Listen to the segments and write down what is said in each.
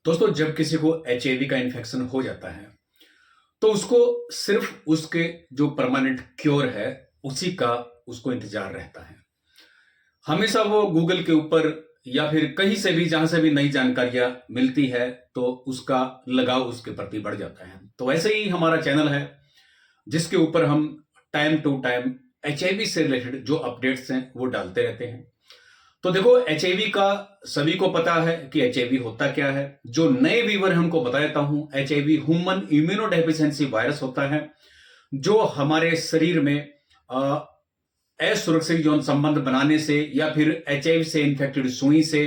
दोस्तों, जब किसी को एचआईवी का इन्फेक्शन हो जाता है तो उसको सिर्फ उसके जो परमानेंट क्योर है उसी का उसको इंतजार रहता है। हमेशा वो गूगल के ऊपर या फिर कहीं से भी जहां से भी नई जानकारियां मिलती है तो उसका लगाव उसके प्रति बढ़ जाता है। तो वैसे ही हमारा चैनल है जिसके ऊपर हम टाइम टू टाइम एचआईवी से रिलेटेड जो अपडेट्स हैं वो डालते रहते हैं। तो देखो, एचआईवी का सभी को पता है कि एचआईवी होता क्या है। जो नए व्यूवर हैं उनको बता देता हूं, एचआईवी ह्यूमन इम्यूनोडेफिशिएंसी वायरस होता है जो हमारे शरीर में असुरक्षित यौन संबंध बनाने से या फिर एचआईवी से इन्फेक्टेड सुई से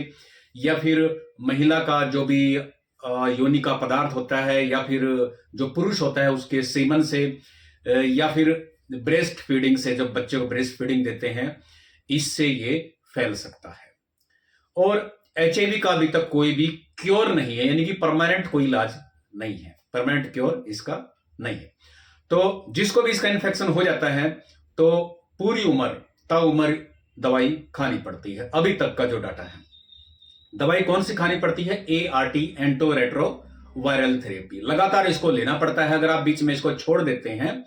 या फिर महिला का जो भी योनि का पदार्थ होता है या फिर जो पुरुष होता है उसके सीमन से या फिर ब्रेस्ट फीडिंग से, जब बच्चे को ब्रेस्ट फीडिंग देते हैं, इससे ये फैल सकता है। और एचआईवी का अभी तक कोई भी क्योर नहीं है, यानी कि परमानेंट कोई इलाज नहीं है, परमानेंट क्योर इसका नहीं है। तो जिसको भी इसका इन्फेक्शन हो जाता है तो पूरी उम्र ताउम्र दवाई खानी पड़ती है। अभी तक का जो डाटा है, दवाई कौन सी खानी पड़ती है? ART, antiretroviral therapy. लगातार इसको लेना पड़ता है। अगर आप बीच में इसको छोड़ देते हैं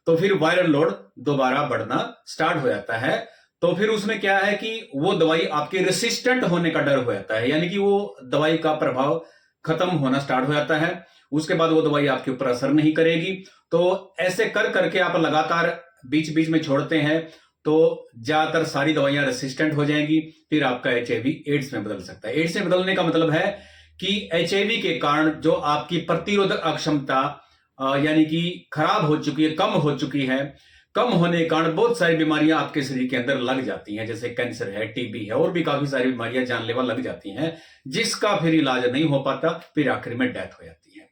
तो फिर वायरल लोड दोबारा बढ़ना स्टार्ट हो जाता है। तो फिर उसमें क्या है कि वो दवाई आपके रेसिस्टेंट होने का डर हो जाता है, यानी कि वो दवाई का प्रभाव खत्म होना स्टार्ट हो जाता है। उसके बाद वो दवाई आपके ऊपर असर नहीं करेगी। तो ऐसे कर करके आप लगातार बीच बीच में छोड़ते हैं तो ज्यादातर सारी दवाइयां रेसिस्टेंट हो जाएंगी। फिर आपका एचआईवी एड्स में बदल सकता है। एड्स में बदलने का मतलब है कि एचआईवी के कारण जो आपकी प्रतिरोधक अक्षमता यानी कि खराब हो चुकी है, कम हो चुकी है, कम होने के कारण बहुत सारी बीमारियां आपके शरीर के अंदर लग जाती हैं, जैसे कैंसर है, टीबी है और भी काफी सारी बीमारियां जानलेवा लग जाती हैं, जिसका फिर इलाज नहीं हो पाता, फिर आखिर में डेथ हो जाती है।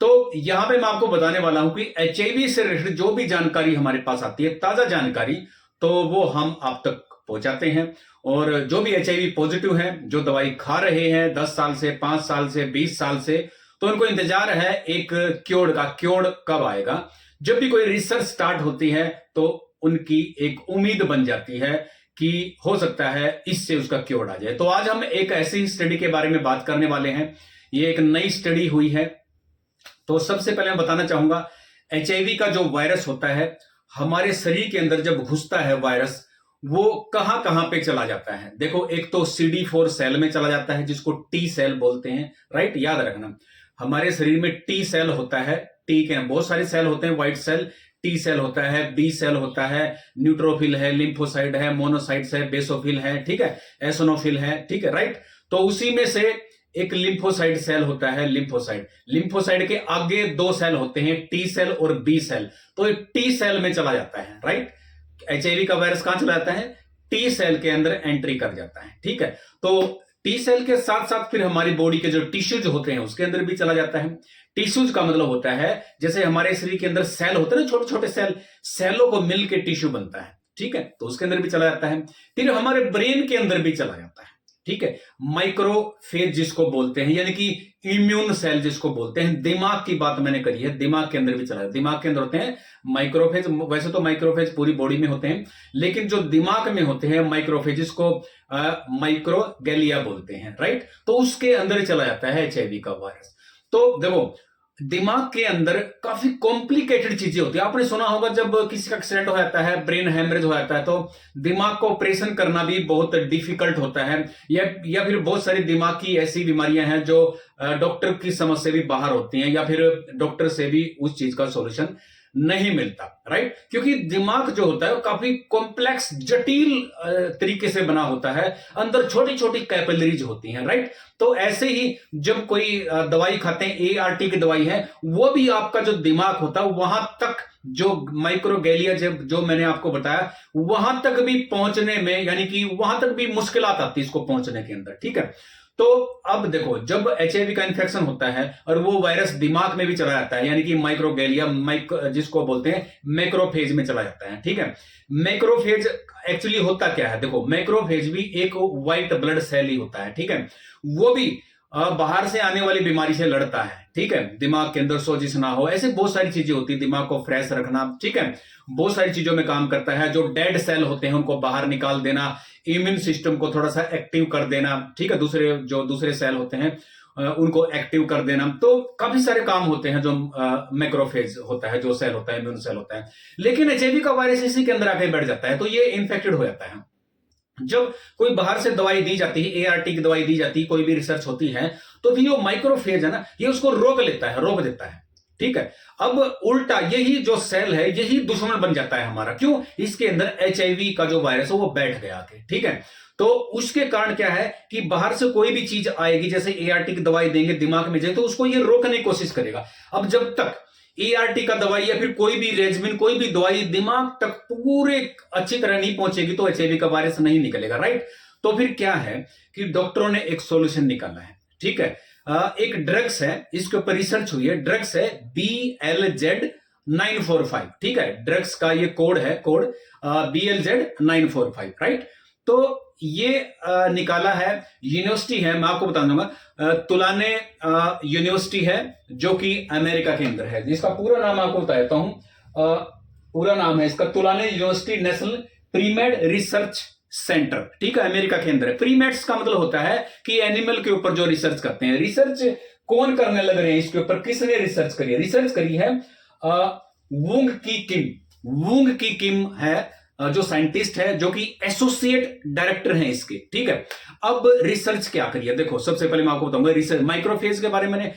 तो यहां पे मैं आपको बताने वाला हूं कि एचआईवी से रिलेटेड जो भी जानकारी हमारे पास आती है, ताजा जानकारी, तो वो हम आप तक पहुंचाते हैं। और जो भी एचआईवी पॉजिटिव हैं, जो दवाई खा रहे हैं 10 साल से, 5 साल से, 20 साल से, तो उनको इंतजार है एक क्योर का। क्योर कब आएगा? जब भी कोई रिसर्च स्टार्ट होती है तो उनकी एक उम्मीद बन जाती है कि हो सकता है इससे उसका क्योर आ जाए। तो आज हम एक ऐसी स्टडी के बारे में बात करने वाले हैं। ये एक नई स्टडी हुई है। तो सबसे पहले मैं बताना चाहूंगा, एचआईवी का जो वायरस होता है हमारे शरीर के अंदर जब घुसता है वायरस, वो कहां कहां पे चला जाता है। देखो, एक तो CD4 सेल में चला जाता है जिसको टी सेल बोलते हैं, राइट? याद रखना, हमारे शरीर में टी सेल होता है। टी के बहुत सारे सेल होते हैं, व्हाइट सेल, टी सेल होता है, बी सेल होता है, न्यूट्रोफिल है, लिम्फोसाइट है, मोनोसाइट्स है, बेसोफिल है, ठीक है, एसोनोफिल है, ठीक है, राइट? तो उसी में से एक लिम्फोसाइट सेल होता है। लिम्फोसाइट, लिम्फोसाइट के आगे 2 सेल होते हैं, टी सेल और बी सेल। तो टी सेल में चला जाता है, राइट? एचआईवी का वायरस कहां चला जाता है? टी सेल के अंदर एंट्री कर जाता है, ठीक है। तो टी सेल के साथ साथ फिर हमारी बॉडी के जो टिश्यूज होते हैं उसके अंदर भी चला जाता है। टिश्यूज का मतलब होता है जैसे हमारे शरीर के अंदर सेल होते हैं ना, छोटे छोटे सेल, सेलों को मिलकर टिश्यू बनता है, ठीक है, तो उसके अंदर भी चला जाता है। फिर हमारे ब्रेन के अंदर भी चला जाता है, ठीक है। माइक्रोफेज जिसको बोलते हैं, यानी कि इम्यून सेल जिसको बोलते हैं। दिमाग की बात मैंने करी है, दिमाग के अंदर भी चला है। दिमाग के अंदर होते हैं माइक्रोफेज। वैसे तो माइक्रोफेज पूरी बॉडी में होते हैं, लेकिन जो दिमाग में होते हैं माइक्रोफेज, जिसको माइक्रोगैलिया बोलते हैं, राइट? तो उसके अंदर चला जाता है एचआईवी का वायरस। तो देखो, दिमाग के अंदर काफी कॉम्प्लिकेटेड चीजें होती है। आपने सुना होगा जब किसी का एक्सीडेंट हो जाता है, ब्रेन हेमरेज हो जाता है, तो दिमाग को ऑपरेशन करना भी बहुत डिफिकल्ट होता है। या फिर बहुत सारी दिमाग की ऐसी बीमारियां हैं जो डॉक्टर की समझ से भी बाहर होती हैं, या फिर डॉक्टर से भी उस चीज का सॉल्यूशन नहीं मिलता, राइट? क्योंकि दिमाग जो होता है वो काफी कॉम्प्लेक्स, जटिल तरीके से बना होता है। अंदर छोटी छोटी कैपिलरीज होती हैं, राइट? तो ऐसे ही जब कोई दवाई खाते हैं, एआरटी की दवाई है, वो भी आपका जो दिमाग होता है वहां तक, जो माइक्रोगैलिया जो मैंने आपको बताया, वहां तक भी पहुंचने में, यानी कि वहां तक भी मुश्किलात आती है इसको पहुंचने के अंदर, ठीक है। तो अब देखो, जब एचआईवी का इन्फेक्शन होता है और वो वायरस दिमाग में भी चला जाता है, यानी कि माइक्रोगैलिया जिसको बोलते हैं मैक्रोफेज में चला जाता है, ठीक है। मैक्रोफेज एक्चुअली होता क्या है? देखो, मैक्रोफेज भी एक व्हाइट ब्लड सेल ही होता है, ठीक है। वो भी बाहर से आने वाली बीमारी से लड़ता है, ठीक है। दिमाग के अंदर सोजिश ना हो, ऐसे बहुत सारी चीजें होती है, दिमाग को फ्रेश रखना, ठीक है, बहुत सारी चीजों में काम करता है। जो डेड सेल होते हैं उनको बाहर निकाल देना, इम्यून सिस्टम को थोड़ा सा एक्टिव कर देना, ठीक है, दूसरे सेल होते हैं उनको एक्टिव कर देना। तो काफी सारे काम होते हैं जो मैक्रोफेज होता है, जो सेल होता है, इम्यून सेल होता है। लेकिन एचआईवी का वायरस इसी के अंदर आके बैठ जाता है, तो ये इन्फेक्टेड हो जाता है। जब कोई बाहर से दवाई दी जाती है, एआरटी की दवाई दी जाती है, कोई भी रिसर्च होती है, तो भी जो माइक्रोफेज है ना, ये उसको रोक लेता है, रोक देता है। ठीक है, अब उल्टा यही जो सेल है यही दुश्मन बन जाता है हमारा। क्यों? इसके अंदर एचआईवी का जो वायरस है वो बैठ गया आके। ठीक है, तो उसके कारण क्या है कि बाहर से कोई भी चीज आएगी, जैसे एआरटी की दवाई देंगे दिमाग में जाए, तो उसको ये रोकने की कोशिश करेगा। अब जब तक एआरटी का दवाई या फिर कोई भी रेजिमिन, कोई भी दवाई दिमाग तक पूरे अच्छी तरह नहीं पहुंचेगी, तो एचआईवी का वायरस नहीं निकलेगा। राइट? तो फिर क्या है कि डॉक्टरों ने एक सॉल्यूशन निकाला है। ठीक है, एक ड्रग्स है, इसके ऊपर रिसर्च हुई है। ड्रग्स है BLZ945। ठीक है, ड्रग्स का ये कोड है, कोड BLZ945। राइट? तो ये निकाला है, यूनिवर्सिटी है, मैं आपको बता दूंगा, तुलाने यूनिवर्सिटी है, जो कि अमेरिका के अंदर है, जिसका पूरा नाम आपको बता देता हूं। पूरा नाम है इसका Tulane University National Primate Research Center. ठीक है, अमेरिका के अंदर है। प्रीमेड्स का मतलब होता है कि एनिमल के ऊपर जो रिसर्च करते हैं। रिसर्च कौन करने लग रहे हैं इसके ऊपर? किसने रिसर्च करी है? रिसर्च करी है वुंग की किम। वुंग की किम है जो साइंटिस्ट है, जो कि एसोसिएट डायरेक्टर हैं इसके। ठीक है, अब रिसर्च क्या करी है देखो। सबसे पहले मैं आपको बताऊंगा रिसर्च माइक्रोफेज के बारे में।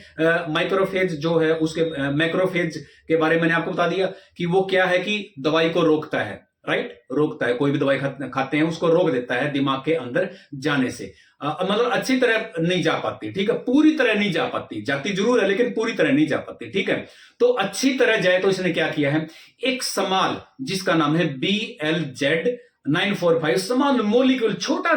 माइक्रोफेज जो है उसके मैक्रोफेज के बारे में मैंने आपको बता दिया कि वो क्या है, कि दवाई को रोकता है। राइट? रोकता है, कोई भी दवाई खाते हैं उसको रोक देता है दिमाग के अंदर जाने से। मतलब अच्छी तरह नहीं जा पाती। ठीक है, पूरी तरह नहीं जा पाती, जाती जरूर है लेकिन पूरी तरह नहीं जा पाती। ठीक है, तो अच्छी तरह जाए तो इसने क्या किया है, एक समाल जिसका नाम है BLZ945 समाल मोलिक्यूल, छोटा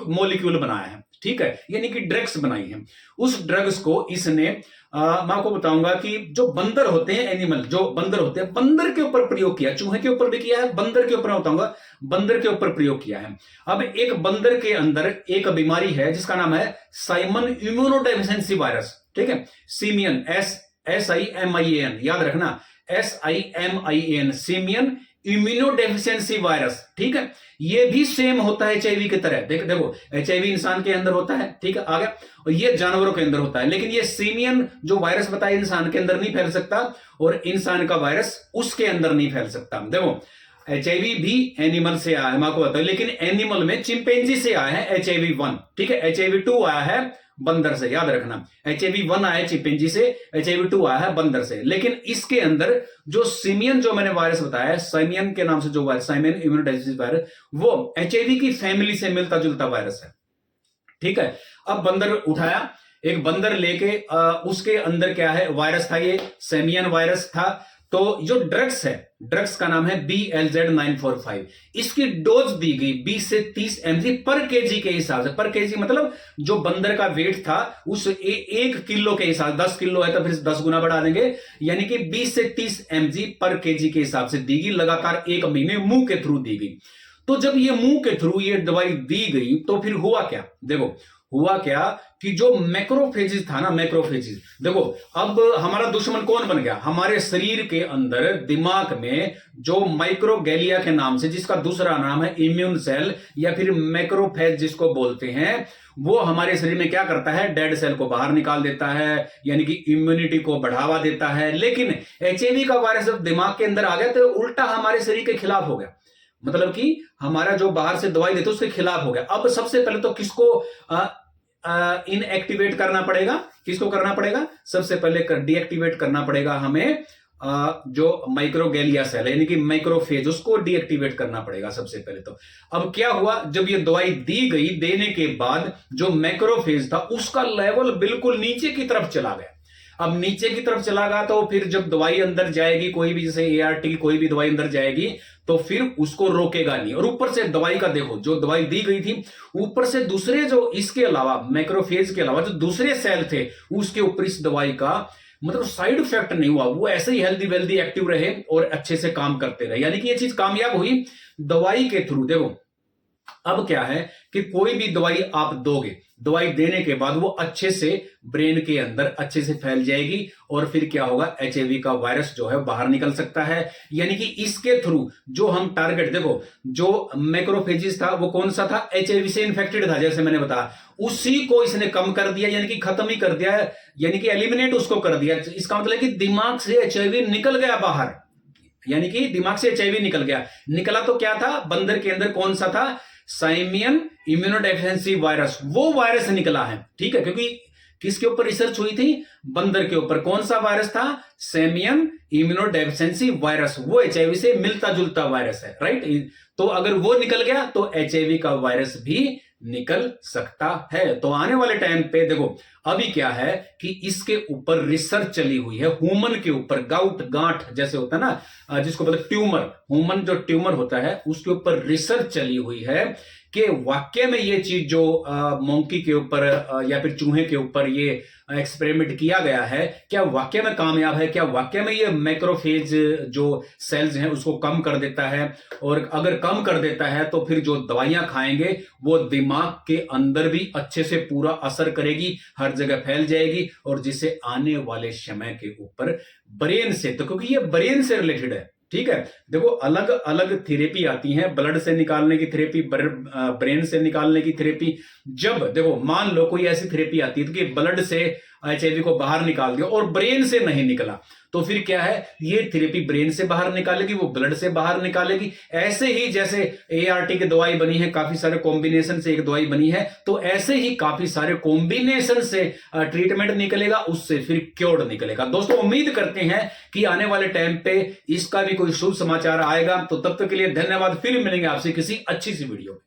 मोलिक्यूल बनाया है। ठीक है, यानी कि ड्रग्स बनाई है। उस ड्रग्स को इसने मैं आपको बताऊंगा कि जो बंदर होते हैं, एनिमल जो बंदर होते हैं, बंदर के ऊपर प्रयोग किया। चूहे के ऊपर भी किया है, बंदर के ऊपर बताऊंगा, बंदर के ऊपर प्रयोग किया है। अब एक बंदर के अंदर एक बीमारी है जिसका नाम है साइमन इम्यूनोडेफिशिएंसी वायरस। ठीक है, सीमियन, SIMIAN, याद रखना, SIMIAN, सीमियन इम्यूनोडेफिशिएंसी वायरस। ठीक है, ये भी सेम होता है एचआईवी की तरह। देखो एचआईवी इंसान के अंदर होता है, ठीक है, आ गया, और ये जानवरों के अंदर होता है। लेकिन ये सीमियन जो वायरस बताया इंसान के अंदर नहीं फैल सकता, और इंसान का वायरस उसके अंदर नहीं फैल सकता। देखो एचआईवी भी एनिमल से आया है, मैं आपको बताऊं, लेकिन एनिमल में चिंपैंजी से आया है HIV1। ठीक है, HIV2 आया है बंदर से, याद रखना। HIV1 आया है चिंपैंजी से, HIV2 आया है बंदर से। लेकिन इसके अंदर जो सिमियन जो मैंने वायरस बताया, साइमियन के नाम से जो वायरस, साइमियन इम्यूनोडेफिशिएंसी वायरस, वो एचआईवी की फैमिली से मिलता जुलता वायरस है। ठीक है, अब बंदर उठाया, एक बंदर लेके उसके अंदर क्या है, वायरस था, ये सेमियन वायरस था। तो जो ड्रग्स है, ड्रग्स का नाम है BLZ945। इसकी डोज दी गई 20 से 30 mg पर केजी के हिसाब से। पर केजी मतलब जो बंदर का वेट था उस 1 किलो के हिसाब, 10 किलो है तो फिर 10 गुना बढ़ा देंगे, यानी कि 20 से 30 mg पर केजी के हिसाब से दी गई, लगातार 1 महीने मुंह के थ्रू दी गई। तो जब ये मुंह के थ्रू ये दवाई दी गई तो फिर हुआ क्या? देखो हुआ क्या कि जो मैक्रोफेजिस था ना, मैक्रोफेजिस, देखो अब हमारा दुश्मन कौन बन गया? हमारे शरीर के अंदर दिमाग में जो माइक्रोगैलिया के नाम से, जिसका दूसरा नाम है इम्यून सेल या फिर मैक्रोफेज जिसको बोलते हैं, वो हमारे शरीर में क्या करता है, डेड सेल को बाहर निकाल देता है, यानी कि इम्यूनिटी को बढ़ावा देता है। लेकिन एचआईवी का वायरस जब दिमाग के अंदर आ गया तो उल्टा हमारे शरीर के खिलाफ हो गया, मतलब कि हमारा जो बाहर से दवाई देते उसके खिलाफ हो गया। अब सबसे पहले तो किसको इनएक्टिवेट करना पड़ेगा? किसको करना पड़ेगा? सबसे पहले डीएक्टिवेट करना पड़ेगा हमें जो माइक्रोगैलिया सेल है, यानी कि माइक्रोफेज, उसको डीएक्टिवेट करना पड़ेगा सबसे पहले तो। अब क्या हुआ, जब ये दवाई दी गई, देने के बाद जो मैक्रोफेज था उसका लेवल बिल्कुल नीचे की तरफ चला गया। अब नीचे की तरफ चला गया तो फिर जब दवाई अंदर जाएगी, कोई भी जैसे एआरटी कोई भी दवाई अंदर जाएगी तो फिर उसको रोकेगा नहीं। और ऊपर से दवाई का देखो, जो दवाई दी गई थी, ऊपर से दूसरे जो इसके अलावा मैक्रोफेज के अलावा जो दूसरे सेल थे उसके ऊपर इस दवाई का मतलब साइड इफेक्ट नहीं हुआ, वो ऐसे ही हेल्दी वेल्दी एक्टिव रहे और अच्छे से काम करते रहे। यानी कि ये चीज कामयाब हुई दवाई के थ्रू। देखो अब क्या है कि कोई भी दवाई आप दोगे, दवाई देने के बाद वो अच्छे से ब्रेन के अंदर अच्छे से फैल जाएगी और फिर क्या होगा, एचआईवी का वायरस जो है बाहर निकल सकता है। यानी कि इसके थ्रू जो हम टारगेट, देखो जो मैक्रोफेजिस था वो कौन सा था, एचआईवी से इन्फेक्टेड था, जैसे मैंने बताया, उसी को इसने कम कर दिया, यानी कि खत्म ही कर दिया, यानी कि एलिमिनेट उसको कर दिया। इसका मतलब है कि दिमाग से एचआईवी निकल गया बाहर, यानी कि दिमाग से एचआईवी निकल गया। निकला तो क्या था, बंदर के अंदर कौन सा था, साइमियन इम्यूनोडेफिशिएंसी वायरस, वो वायरस निकला है। ठीक है, क्योंकि किसके ऊपर रिसर्च हुई थी, बंदर के ऊपर। कौन सा वायरस था, सेमियन इम्यूनोडेफिशिएंसी वायरस, वो एचआईवी से मिलता जुलता वायरस है, राइट। तो अगर वो निकल गया तो एचआईवी का वायरस भी निकल सकता है। तो आने वाले टाइम पे देखो, अभी क्या है कि इसके ऊपर रिसर्च चली हुई है, ह्यूमन के ऊपर, गाउट गांठ जैसे होता है ना, जिसको बोलते ट्यूमर, ह्यूमन जो ट्यूमर होता है उसके ऊपर रिसर्च चली हुई है कि वाकई में ये चीज जो मोंकी के ऊपर या फिर चूहे के ऊपर ये एक्सपेरिमेंट किया गया है, क्या वाकई में कामयाब है, क्या वाकई में ये मैक्रोफेज जो सेल्स हैं उसको कम कर देता है। और अगर कम कर देता है तो फिर जो दवाइयां खाएंगे वो दिमाग के अंदर भी अच्छे से पूरा असर करेगी, हर जगह फैल जाएगी, और जिसे आने वाले समय के ऊपर ब्रेन से, तो क्योंकि ये ब्रेन से रिलेटेड है, ठीक है। देखो अलग अलग थेरेपी आती है, ब्लड से निकालने की थेरेपी, ब्रेन से निकालने की थेरेपी। जब देखो मान लो कोई ऐसी थेरेपी आती है कि ब्लड से एचआईवी को बाहर निकाल दिया और ब्रेन से नहीं निकला, तो फिर क्या है, ये थेरेपी ब्रेन से बाहर निकालेगी, वो ब्लड से बाहर निकालेगी। ऐसे ही जैसे एआरटी की दवाई बनी है, काफी सारे कॉम्बिनेशन से एक दवाई बनी है, तो ऐसे ही काफी सारे कॉम्बिनेशन से ट्रीटमेंट निकलेगा, उससे फिर क्योर निकलेगा। दोस्तों उम्मीद करते हैं कि आने वाले टाइम पे इसका भी कोई शुभ समाचार आएगा। तो तब तक के लिए धन्यवाद, फिर मिलेंगे आपसे किसी अच्छी सी वीडियो में।